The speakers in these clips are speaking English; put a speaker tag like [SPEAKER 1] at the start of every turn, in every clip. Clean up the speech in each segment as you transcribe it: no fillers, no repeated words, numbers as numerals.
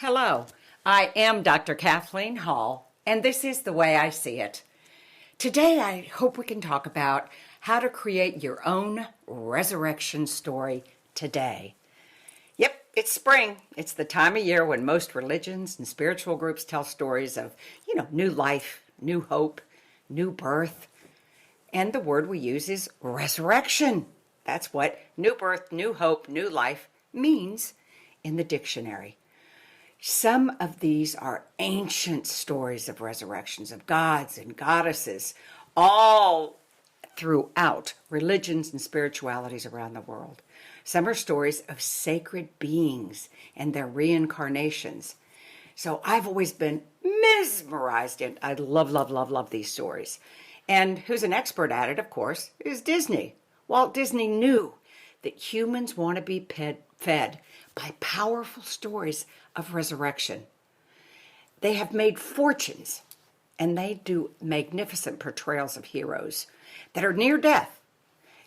[SPEAKER 1] Hello, I am Dr. Kathleen Hall, and this is The Way I See It. Today, I hope we can talk about how to create your own resurrection story today. Yep, it's spring. It's the time of year when most religions and spiritual groups tell stories of, new life, new hope, new birth. And the word we use is resurrection. That's what new birth, new hope, new life means in the dictionary. Some of these are ancient stories of resurrections, of gods and goddesses, all throughout religions and spiritualities around the world. Some are stories of sacred beings and their reincarnations. So I've always been mesmerized, and I love these stories. And who's an expert at it, of course, is Disney. Walt Disney knew that humans want to be fed by powerful stories of resurrection. They have made fortunes, and they do magnificent portrayals of heroes that are near death.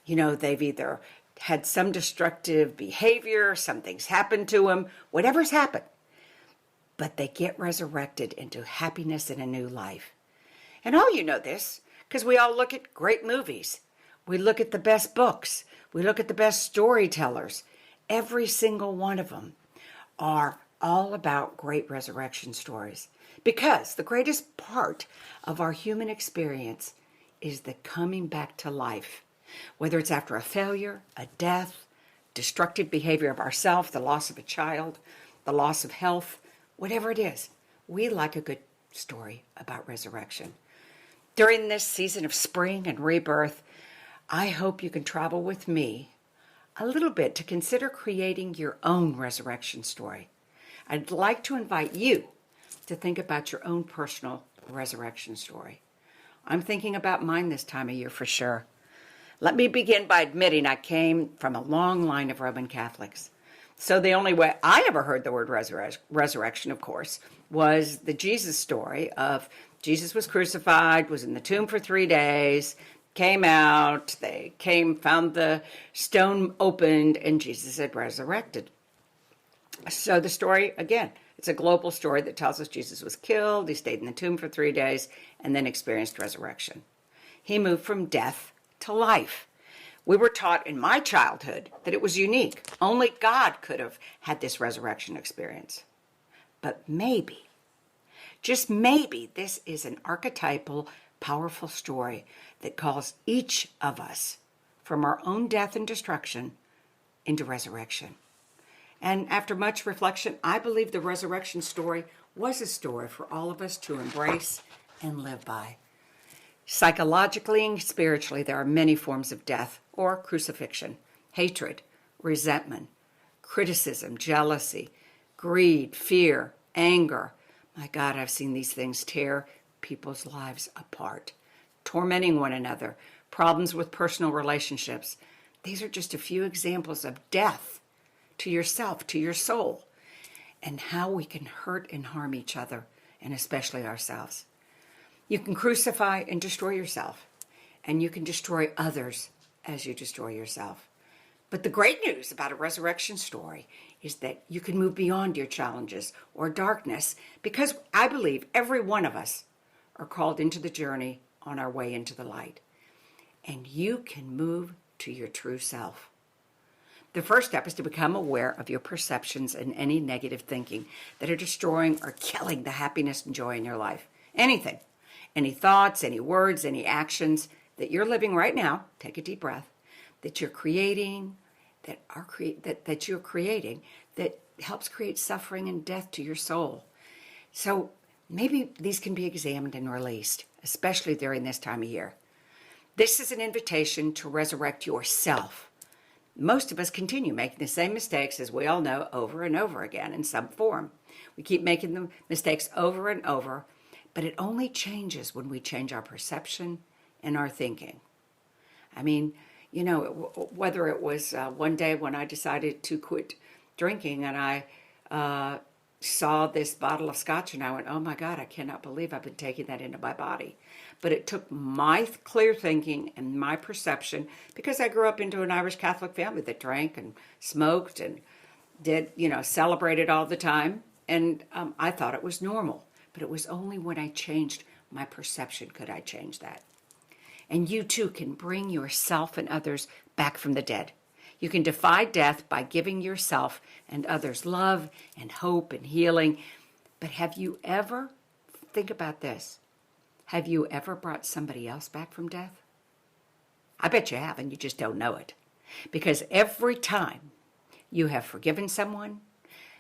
[SPEAKER 1] They've either had some destructive behavior, something's happened to them, whatever's happened, but they get resurrected into happiness and a new life. And all you know this, because we all look at great movies. We look at the best books. We look at the best storytellers. Every single one of them are all about great resurrection stories. Because the greatest part of our human experience is the coming back to life. Whether it's after a failure, a death, destructive behavior of ourselves, the loss of a child, the loss of health, whatever it is, we like a good story about resurrection. During this season of spring and rebirth, I hope you can travel with me a little bit to consider creating your own resurrection story. I'd like to invite you to think about your own personal resurrection story. I'm thinking about mine this time of year for sure. Let me begin by admitting I came from a long line of Roman Catholics. So the only way I ever heard the word resurrection, of course, was the Jesus story of Jesus was crucified, was in the tomb for 3 days, came out, found the stone opened, and Jesus had resurrected. So the story, again, it's a global story that tells us Jesus was killed, he stayed in the tomb for 3 days, and then experienced resurrection. He moved from death to life. We were taught in my childhood that it was unique. Only God could have had this resurrection experience. But maybe, just maybe, this is an archetypal, powerful story that calls each of us from our own death and destruction into resurrection. And after much reflection, I believe the resurrection story was a story for all of us to embrace and live by. Psychologically and spiritually, there are many forms of death or crucifixion: hatred, resentment, criticism, jealousy, greed, fear, anger. My God, I've seen these things tear people's lives apart, tormenting one another, problems with personal relationships. These are just a few examples of death to yourself, to your soul, and how we can hurt and harm each other, and especially ourselves. You can crucify and destroy yourself, and you can destroy others as you destroy yourself. But the great news about a resurrection story is that you can move beyond your challenges or darkness, because I believe every one of us are called into the journey on our way into the light. And you can move to your true self. The first step is to become aware of your perceptions and any negative thinking that are destroying or killing the happiness and joy in your life. Anything. Any thoughts, any words, any actions that you're living right now, take a deep breath, that you're creating, that you're creating, that helps create suffering and death to your soul. So maybe these can be examined and released, especially during this time of year. This is an invitation to resurrect yourself. Most of us continue making the same mistakes, as we all know, over and over again in some form. We keep making the mistakes over and over, but it only changes when we change our perception and our thinking. I mean, whether it was one day when I decided to quit drinking and I saw this bottle of scotch and I went, oh my God, I cannot believe I've been taking that into my body. But it took my clear thinking and my perception, because I grew up into an Irish Catholic family that drank and smoked and celebrated all the time. and I thought it was normal. But it was only when I changed my perception could I change that. And you too can bring yourself and others back from the dead. You can defy death by giving yourself and others love and hope and healing. But have you ever, think about this, have you ever brought somebody else back from death? I bet you have, and you just don't know it. Because every time you have forgiven someone,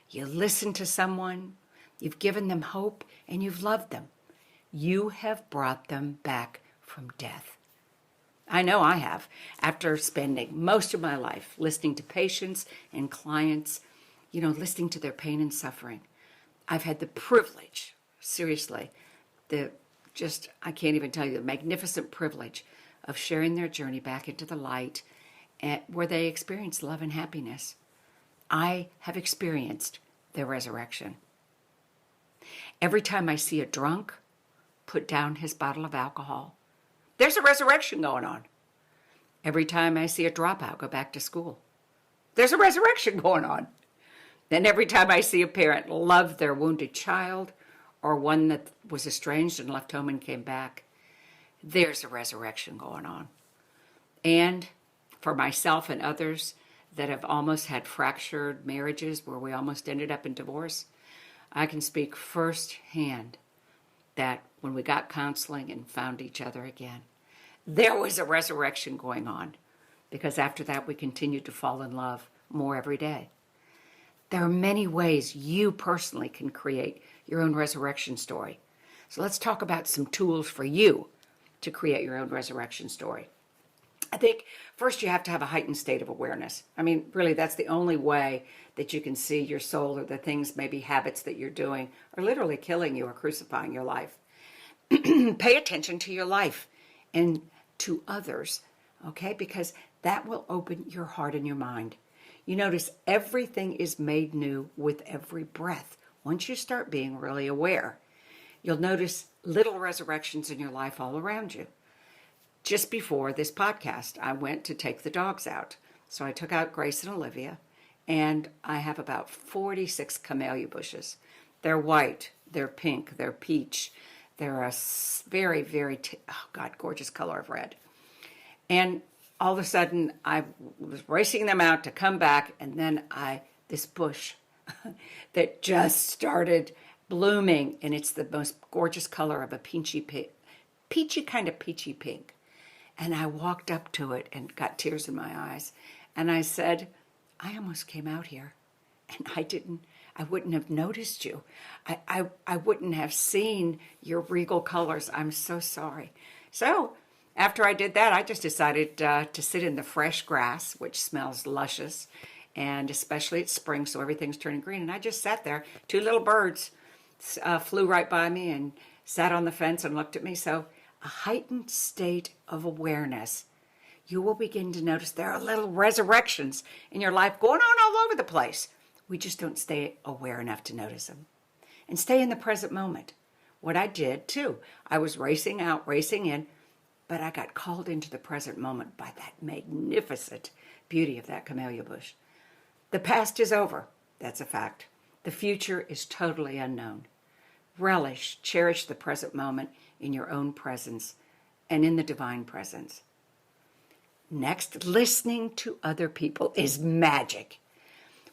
[SPEAKER 1] you listened to someone, you've given them hope, and you've loved them, you have brought them back from death. I know I have. After spending most of my life listening to patients and clients, listening to their pain and suffering, I've had the privilege, seriously, I can't even tell you, the magnificent privilege of sharing their journey back into the light where they experience love and happiness. I have experienced their resurrection. Every time I see a drunk put down his bottle of alcohol, there's a resurrection going on. Every time I see a dropout go back to school, there's a resurrection going on. Then every time I see a parent love their wounded child or one that was estranged and left home and came back, there's a resurrection going on. And for myself and others that have almost had fractured marriages where we almost ended up in divorce, I can speak firsthand that when we got counseling and found each other again, there was a resurrection going on, because after that we continued to fall in love more every day. There are many ways you personally can create your own resurrection story. So let's talk about some tools for you to create your own resurrection story. I think first you have to have a heightened state of awareness. I mean, really, that's the only way that you can see your soul or the things, maybe habits that you're doing are literally killing you or crucifying your life. Pay attention to your life and to others, okay? Because that will open your heart and your mind. You notice everything is made new with every breath. Once you start being really aware, you'll notice little resurrections in your life all around you. Just before this podcast, I went to take the dogs out. So I took out Grace and Olivia, and I have about 46 camellia bushes. They're white, they're pink, they're peach. They're a very, very, gorgeous color of red. And all of a sudden, I was racing them out to come back, and then this bush that just started blooming, and it's the most gorgeous color of a peachy pink. And I walked up to it and got tears in my eyes. And I said, I almost came out here and I wouldn't have noticed you. I wouldn't have seen your regal colors. I'm so sorry. So after I did that, I just decided to sit in the fresh grass, which smells luscious, and especially it's spring, so everything's turning green. And I just sat there. Two little birds flew right by me and sat on the fence and looked at me. So a heightened state of awareness, you will begin to notice there are little resurrections in your life going on all over the place. We just don't stay aware enough to notice them. And stay in the present moment. What I did, too, I was racing out, racing in, but I got called into the present moment by that magnificent beauty of that camellia bush. The past is over. That's a fact. The future is totally unknown. Relish, cherish the present moment in your own presence and in the divine presence. Next, listening to other people is magic.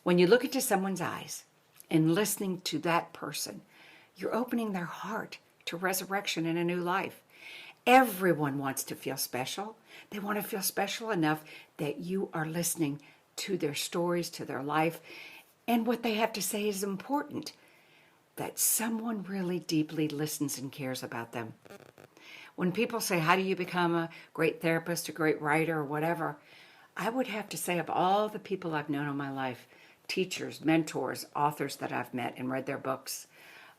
[SPEAKER 1] When you look into someone's eyes and listening to that person, you're opening their heart to resurrection and a new life. Everyone wants to feel special. They want to feel special enough that you are listening to their stories, to their life, and what they have to say is important. That someone really deeply listens and cares about them. When people say, how do you become a great therapist, a great writer, or whatever, I would have to say of all the people I've known in my life, teachers, mentors, authors that I've met and read their books,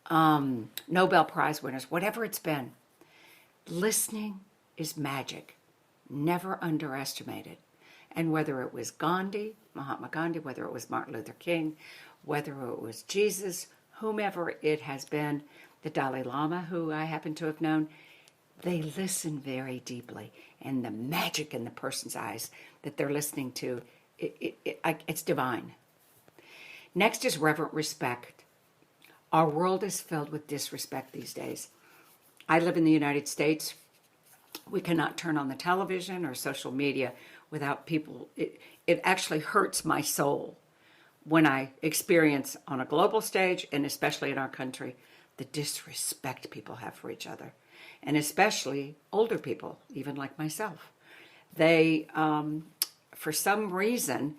[SPEAKER 1] Nobel Prize winners, whatever it's been, listening is magic. Never underestimate it. And whether it was Gandhi, Mahatma Gandhi, whether it was Martin Luther King, whether it was Jesus, whomever it has been, the Dalai Lama, who I happen to have known, they listen very deeply. And the magic in the person's eyes that they're listening to, it's divine. Next is reverent respect. Our world is filled with disrespect these days. I live in the United States. We cannot turn on the television or social media without people. It actually hurts my soul when I experience on a global stage, and especially in our country, the disrespect people have for each other. And especially older people, even like myself. They, for some reason,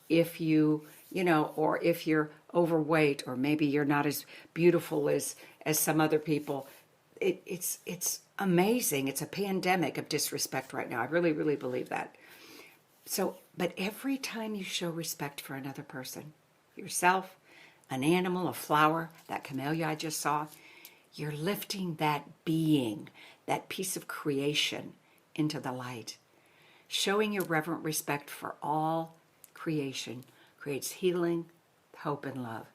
[SPEAKER 1] if or if you're overweight, or maybe you're not as beautiful as some other people, it's amazing. It's a pandemic of disrespect right now. I really, really believe that. So, but every time you show respect for another person, yourself, an animal, a flower, that camellia I just saw, you're lifting that being, that piece of creation into the light. Showing your reverent respect for all creation creates healing, hope, and love.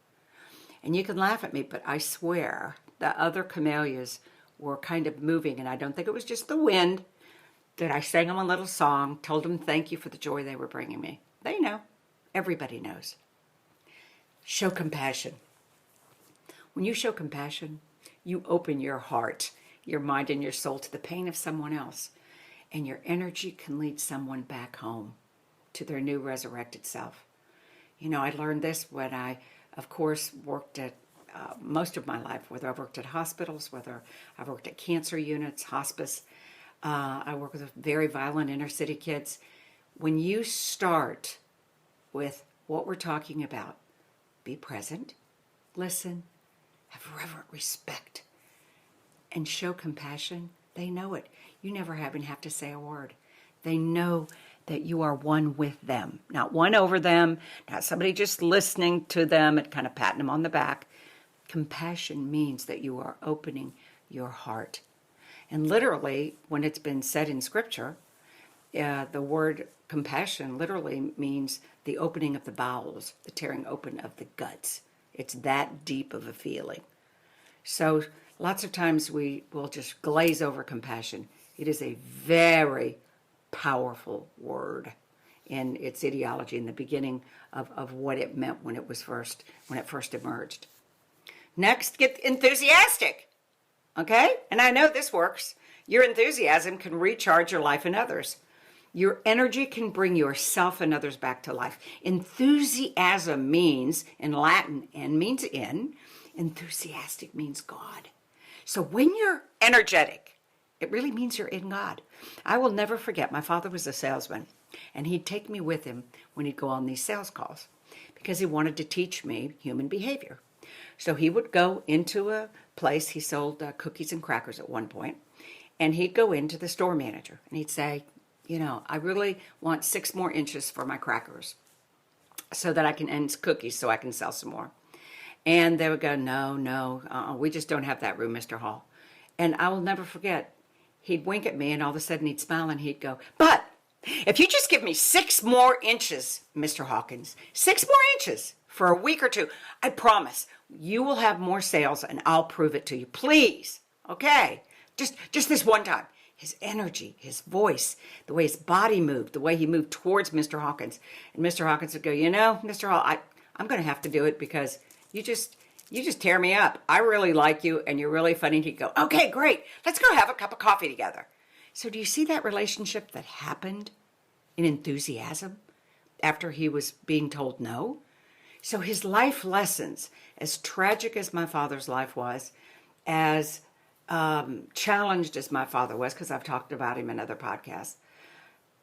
[SPEAKER 1] And you can laugh at me, but I swear the other camellias were kind of moving, and I don't think it was just the wind, that I sang them a little song, told them thank you for the joy they were bringing me. They know. Everybody knows. Show compassion. When you show compassion, you open your heart, your mind, and your soul to the pain of someone else, and your energy can lead someone back home to their new resurrected self. I learned this when I, of course, worked at most of my life, whether I've worked at hospitals, whether I've worked at cancer units, hospice. I work with very violent inner city kids. When you start with what we're talking about, be present, listen, have reverent respect, and show compassion, they know it. You never even have to say a word. They know that you are one with them, not one over them, not somebody just listening to them and kind of patting them on the back. Compassion means that you are opening your heart. And literally, when it's been said in Scripture, the word compassion literally means the opening of the bowels, the tearing open of the guts. It's that deep of a feeling. So lots of times we will just glaze over compassion. It is a very powerful word in its ideology, in the beginning of what it meant when it first emerged. Next, get enthusiastic. Okay? And I know this works. Your enthusiasm can recharge your life and others. Your energy can bring yourself and others back to life. Enthusiasm means, in Latin, and means in. Enthusiastic means God. So when you're energetic, it really means you're in God. I will never forget, my father was a salesman, and he'd take me with him when he'd go on these sales calls because he wanted to teach me human behavior. So he would go into a place, he sold cookies and crackers at one point, and he'd go into the store manager and he'd say, I really want 6 more inches for my crackers so that I can, and cookies so I can sell some more. And they would go, no, we just don't have that room, Mr. Hall. And I will never forget, he'd wink at me and all of a sudden he'd smile and he'd go, but if you just give me 6 more inches, Mr. Hawkins, 6 more inches for a week or 2, I promise you will have more sales and I'll prove it to you. Please. Okay. Just this one time. His energy, his voice, the way his body moved, the way he moved towards Mr. Hawkins. And Mr. Hawkins would go, Mr. Hall, I'm going to have to do it because you just tear me up. I really like you and you're really funny. And he'd go, okay, great. Let's go have a cup of coffee together. So do you see that relationship that happened in enthusiasm after he was being told no? So his life lessons, as tragic as my father's life was, as challenged as my father was, because I've talked about him in other podcasts,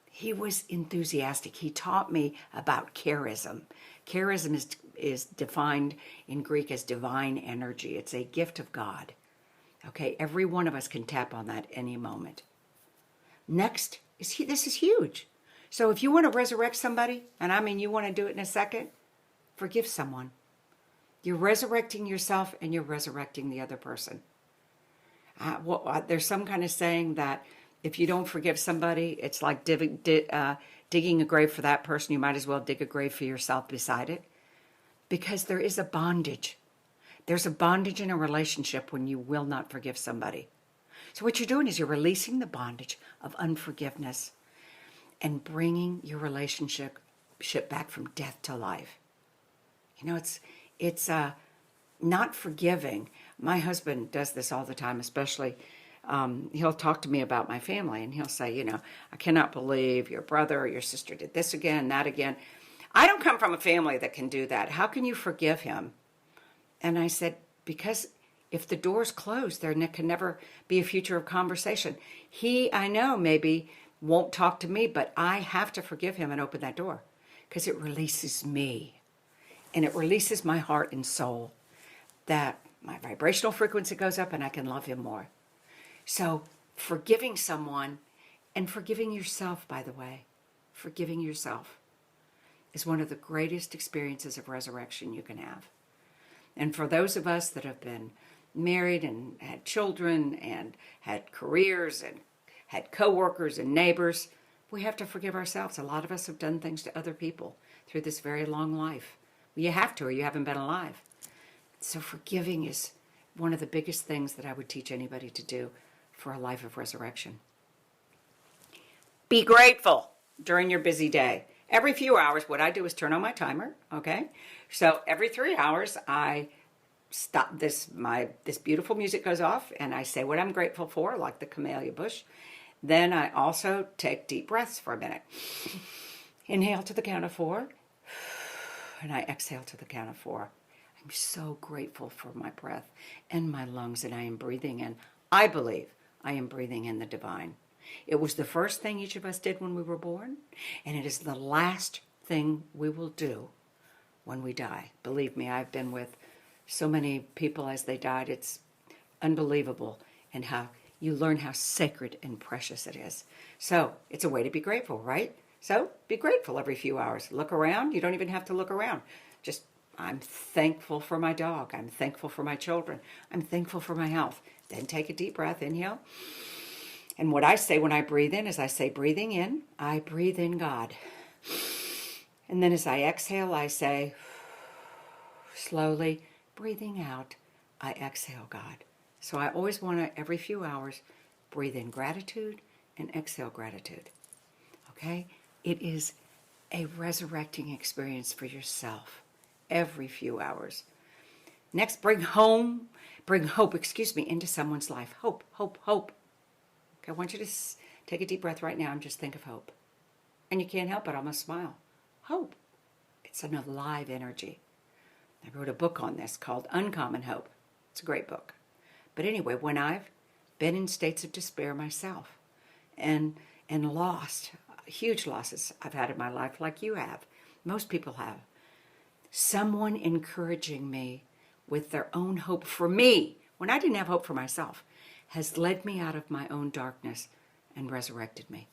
[SPEAKER 1] he was enthusiastic. He taught me about charism. Charism is defined in Greek as divine energy. It's a gift of God. Okay, every one of us can tap on that any moment. Next, this is huge. So if you want to resurrect somebody, and I mean you want to do it in a second, forgive someone. You're resurrecting yourself and you're resurrecting the other person. There's some kind of saying that if you don't forgive somebody, it's like digging a grave for that person. You might as well dig a grave for yourself beside it. Because there is a bondage. There's a bondage in a relationship when you will not forgive somebody. So what you're doing is you're releasing the bondage of unforgiveness and bringing your relationship back from death to life. not forgiving. My husband does this all the time, especially he'll talk to me about my family and he'll say, I cannot believe your brother or your sister did this again, that again. I don't come from a family that can do that. How can you forgive him? And I said, because if the door's closed, there can never be a future of conversation. He, I know, maybe won't talk to me, but I have to forgive him and open that door because it releases me and it releases my heart and soul, that my vibrational frequency goes up and I can love him more. So forgiving someone and forgiving yourself, by the way, forgiving yourself is one of the greatest experiences of resurrection you can have. And for those of us that have been married and had children and had careers and had coworkers and neighbors, we have to forgive ourselves. A lot of us have done things to other people through this very long life. You have to, or you haven't been alive. So forgiving is one of the biggest things that I would teach anybody to do for a life of resurrection. Be grateful during your busy day. Every few hours, what I do is turn on my timer, okay? So every 3 hours, I stop this beautiful music goes off, and I say what I'm grateful for, like the camellia bush. Then I also take deep breaths for a minute. Inhale to the count of 4, and I exhale to the count of 4. I'm so grateful for my breath and my lungs, and I am breathing in. I believe I am breathing in the divine. It was the first thing each of us did when we were born, and it is the last thing we will do when we die. Believe me, I've been with so many people as they died. It's unbelievable, and how you learn how sacred and precious it is. So it's a way to be grateful, right? So be grateful every few hours. Look around. You don't even have to look around. Just, I'm thankful for my dog. I'm thankful for my children. I'm thankful for my health. Then take a deep breath, inhale. And what I say when I breathe in is I say, breathing in, I breathe in God. And then as I exhale, I say, slowly breathing out, I exhale God. So I always want to, every few hours, breathe in gratitude and exhale gratitude. Okay? It is a resurrecting experience for yourself every few hours. Next, bring hope, into someone's life. Hope, hope, hope. Okay, I want you to take a deep breath right now and just think of hope. And you can't help it, almost smile. Hope. It's an alive energy. I wrote a book on this called Uncommon Hope. It's a great book. But anyway, when I've been in states of despair myself and lost, huge losses I've had in my life like you have, most people have, someone encouraging me with their own hope for me, when I didn't have hope for myself, has led me out of my own darkness and resurrected me.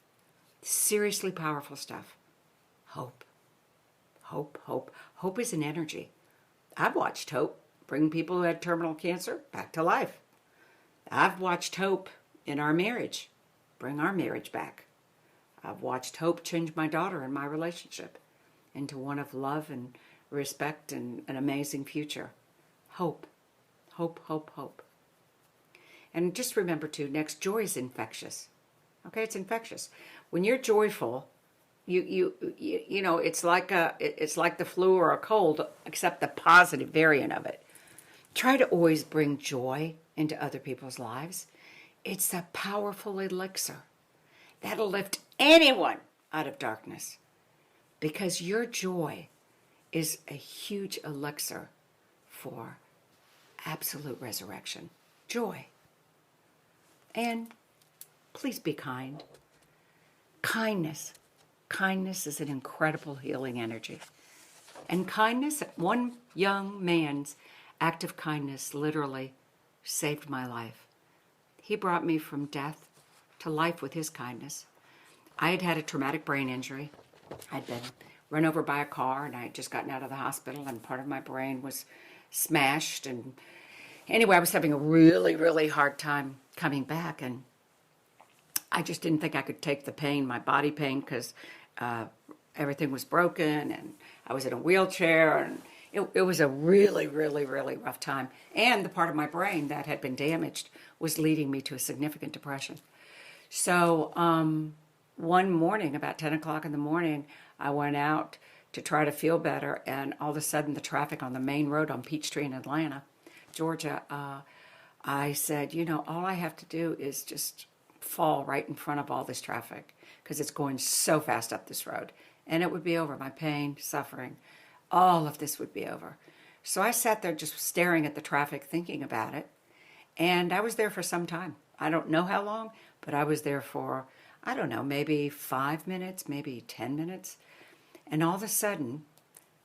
[SPEAKER 1] Seriously powerful stuff. Hope. Hope, hope. Hope is an energy. I've watched hope bring people who had terminal cancer back to life. I've watched hope in our marriage bring our marriage back. I've watched hope change my daughter and my relationship into one of love and respect and an amazing future. Hope, hope, hope, hope. And just remember too, next, joy is infectious. Okay, it's infectious. When you're joyful, you know, it's like the flu or a cold, except the positive variant of it. Try to always bring joy into other people's lives. It's a powerful elixir that'll lift anyone out of darkness, because your joy is a huge elixir for absolute resurrection. Joy. And please be kind. Kindness. Kindness is an incredible healing energy. And kindness, one young man's act of kindness literally saved my life. He brought me from death to life with his kindness. I had had a traumatic brain injury. I'd been run over by a car, and I had just gotten out of the hospital, and part of my brain was smashed. And anyway, I was having a really, really hard time coming back, and I just didn't think I could take the pain, my body pain, because everything was broken, and I was in a wheelchair, and it was a really, really, really rough time. And the part of my brain that had been damaged was leading me to a significant depression. So one morning, about 10 o'clock in the morning, I went out to try to feel better, and all of a sudden the traffic on the main road on Peachtree in Atlanta Georgia, I said, you know, all I have to do is just fall right in front of all this traffic because it's going so fast up this road. And it would be over. My pain, suffering, all of this would be over. So I sat there just staring at the traffic, thinking about it. And I was there for some time. I don't know how long, but I was there for, I don't know, maybe 5 minutes, maybe 10 minutes. And all of a sudden,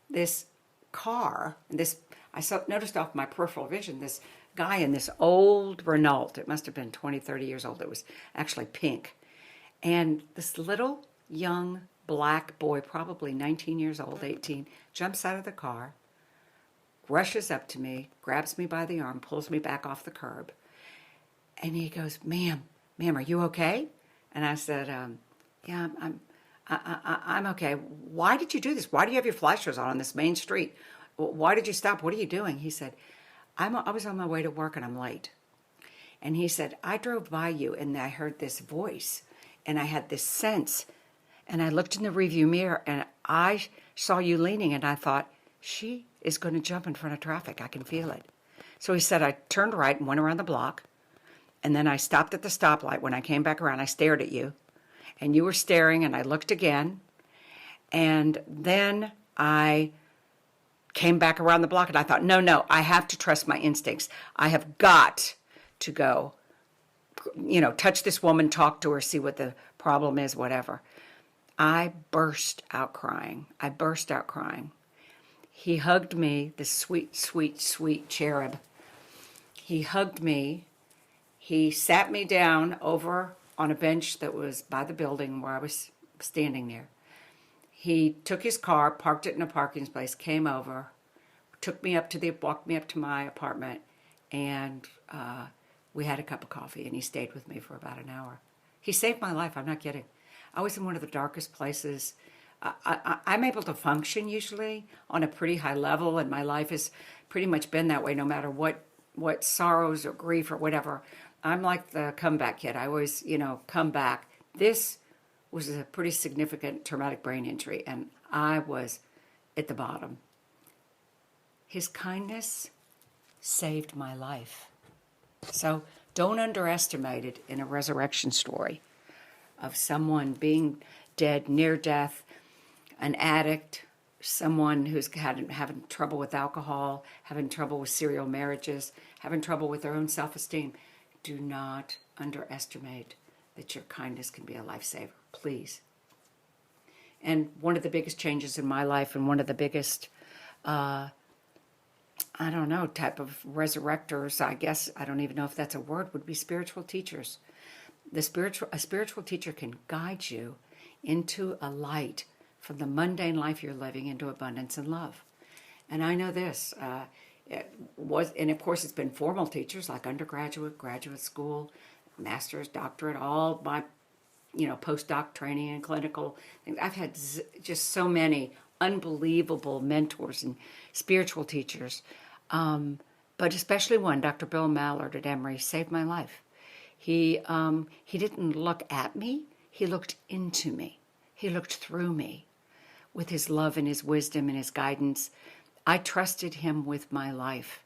[SPEAKER 1] this car, noticed off my peripheral vision, this guy in this old Renault, it must have been 20, 30 years old, it was actually pink. And this little young black boy, probably 19 years old, 18, jumps out of the car, rushes up to me, grabs me by the arm, pulls me back off the curb, and he goes, ma'am, are you okay? And I said, yeah, I'm okay. Why did you do this? Why do you have your flashers on this main street? Why did you stop? What are you doing? He said, I was on my way to work and I'm late. And he said, I drove by you and I heard this voice and I had this sense. And I looked in the rearview mirror and I saw you leaning and I thought, she is going to jump in front of traffic. I can feel it. So he said, I turned right and went around the block. And then I stopped at the stoplight. When I came back around, I stared at you. And you were staring and I looked again. And then I came back around the block and I thought, no, I have to trust my instincts. I have got to go, touch this woman, talk to her, see what the problem is, whatever. I burst out crying. He hugged me, this sweet, sweet, sweet cherub. He hugged me. He sat me down over on a bench that was by the building where I was standing there. He took his car, parked it in a parking space, came over, walked me up to my apartment, and we had a cup of coffee, and he stayed with me for about an hour. He saved my life, I'm not kidding. I was in one of the darkest places. I'm able to function usually on a pretty high level, and my life has pretty much been that way no matter what sorrows or grief or whatever. I'm like the comeback kid. I always, come back. This was a pretty significant traumatic brain injury, and I was at the bottom. His kindness saved my life. So don't underestimate it in a resurrection story of someone being dead, near death, an addict, someone who's having trouble with alcohol, having trouble with serial marriages, having trouble with their own self-esteem. Do not underestimate that your kindness can be a lifesaver, please. And one of the biggest changes in my life and one of the biggest, type of resurrectors, I guess, I don't even know if that's a word, would be spiritual teachers. A spiritual teacher can guide you into a light from the mundane life you're living into abundance and love. And I know this, and of course it's been formal teachers like undergraduate, graduate school, master's, doctorate, all my, postdoc training and clinical things. I've had just so many unbelievable mentors and spiritual teachers. But especially one, Dr. Bill Mallard at Emory, saved my life. He didn't look at me, he looked into me. He looked through me with his love and his wisdom and his guidance. I trusted him with my life.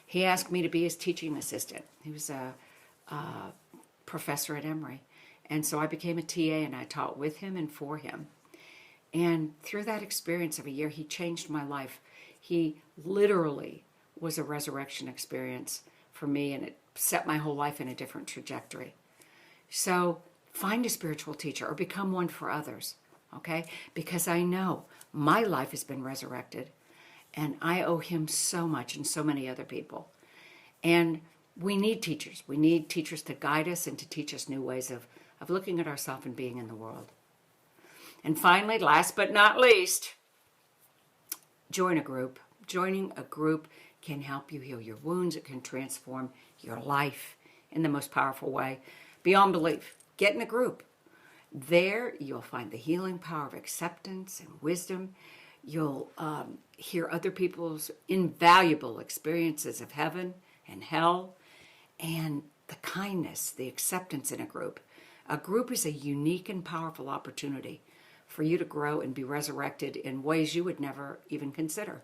[SPEAKER 1] He asked me to be his teaching assistant. He was a professor at Emory. And so I became a TA and I taught with him and for him. And through that experience of a year, he changed my life. He literally was a resurrection experience for me, and it set my whole life in a different trajectory. So find a spiritual teacher or become one for others, okay? Because I know my life has been resurrected, and I owe him so much and so many other people. And we need teachers. We need teachers to guide us and to teach us new ways of looking at ourselves and being in the world. And finally, last but not least, join a group. Joining a group can help you heal your wounds. It can transform your life in the most powerful way. Beyond belief. Get in a group. There, you'll find the healing power of acceptance and wisdom. You'll hear other people's invaluable experiences of heaven and hell, and the kindness, the acceptance in a group. A group is a unique and powerful opportunity for you to grow and be resurrected in ways you would never even consider.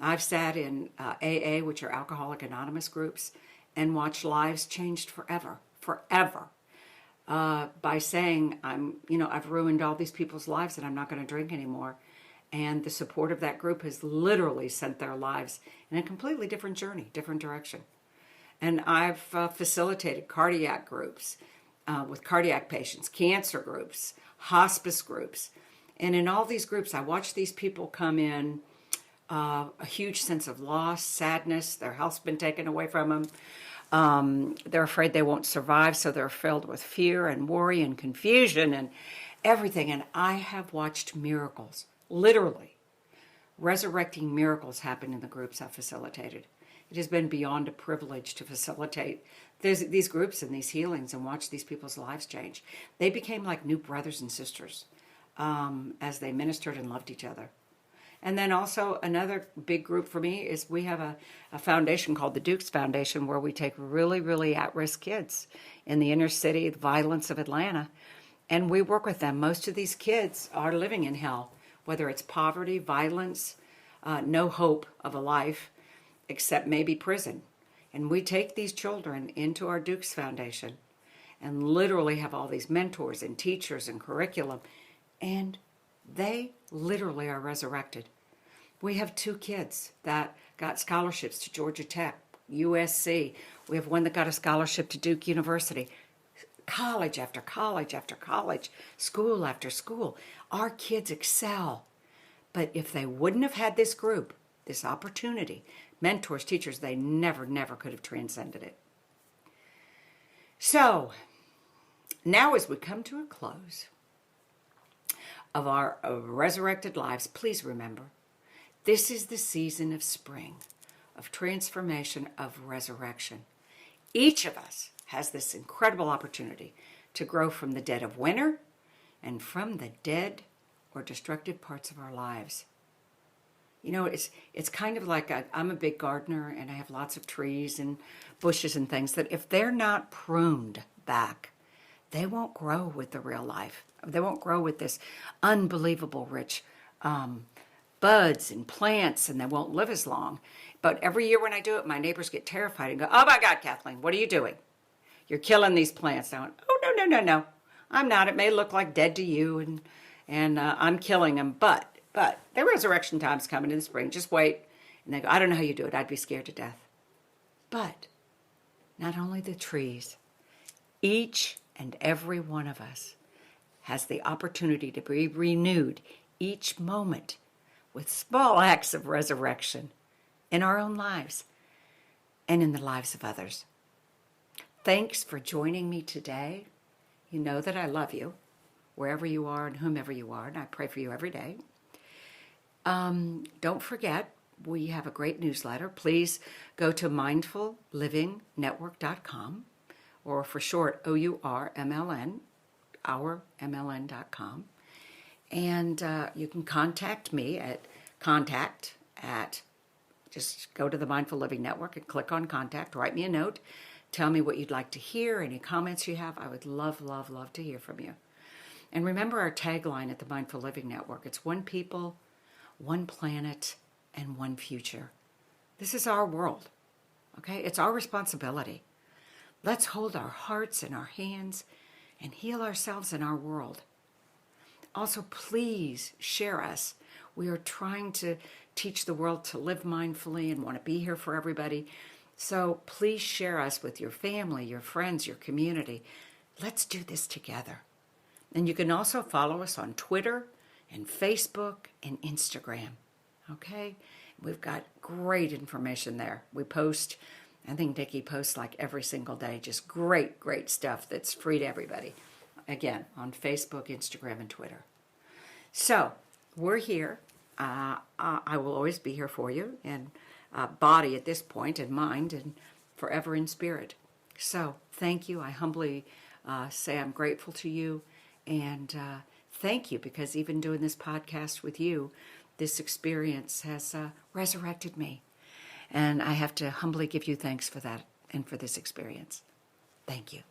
[SPEAKER 1] I've sat in AA, which are Alcoholic Anonymous groups, and watched lives changed forever, forever. By saying, I've ruined all these people's lives and I'm not going to drink anymore. And the support of that group has literally sent their lives in a completely different journey, different direction. And I've facilitated cardiac groups with cardiac patients, cancer groups, hospice groups. And in all these groups, I watch these people come in, a huge sense of loss, sadness, their health's been taken away from them. They're afraid they won't survive, so they're filled with fear and worry and confusion and everything. And I have watched miracles, literally, resurrecting miracles happen in the groups I've facilitated. It has been beyond a privilege to facilitate these groups and these healings and watch these people's lives change. They became like new brothers and sisters as they ministered and loved each other. And then also another big group for me is we have a foundation called the Dukes Foundation where we take really, really at-risk kids in the inner city, the violence of Atlanta, and we work with them. Most of these kids are living in hell, whether it's poverty, violence, no hope of a life, except maybe prison. And we take these children into our Dukes Foundation and literally have all these mentors and teachers and curriculum, and they literally are resurrected. We have 2 kids that got scholarships to Georgia Tech, USC. We have one that got a scholarship to Duke University. College after college after college, school after school. Our kids excel. But if they wouldn't have had this group, this opportunity, mentors, teachers, they never could have transcended it. So, now as we come to a close of our resurrected lives, please remember, this is the season of spring, of transformation, of resurrection. Each of us has this incredible opportunity to grow from the dead of winter and from the dead or destructive parts of our lives. You know, it's kind of like I'm a big gardener and I have lots of trees and bushes and things that if they're not pruned back, they won't grow with the real life. They won't grow with this unbelievable rich buds and plants, and they won't live as long. But every year when I do it, my neighbors get terrified and go, "Oh my God, Kathleen, what are you doing? You're killing these plants." I went, "Oh, no. I'm not. It may look like dead to you, and I'm killing them, but the resurrection time's coming in the spring. Just wait." And they go, "I don't know how you do it. I'd be scared to death." But not only the trees, each and every one of us has the opportunity to be renewed each moment with small acts of resurrection in our own lives and in the lives of others. Thanks for joining me today. You know that I love you, wherever you are and whomever you are, and I pray for you every day. Don't forget, we have a great newsletter. Please go to mindfullivingnetwork.com, or for short, OURMLN, ourmln.com. And you can contact me at just go to the Mindful Living Network and click on contact, write me a note, tell me what you'd like to hear, any comments you have. I would love to hear from you. And remember our tagline at the Mindful Living Network. It's one people, one planet, and one future. This is our world, okay? It's our responsibility. Let's hold our hearts in our hands and heal ourselves in our world. Also, please share us. We are trying to teach the world to live mindfully and want to be here for everybody. So please share us with your family, your friends, your community. Let's do this together. And you can also follow us on Twitter and Facebook and Instagram. Okay? We've got great information there. We post, I think Nikki posts like every single day, just great stuff that's free to everybody. Again, on Facebook, Instagram, and Twitter. So, we're here. I will always be here for you, in body at this point, and mind, and forever in spirit. So, thank you. I humbly say I'm grateful to you, and thank you, because even doing this podcast with you, this experience has resurrected me. And I have to humbly give you thanks for that and for this experience. Thank you.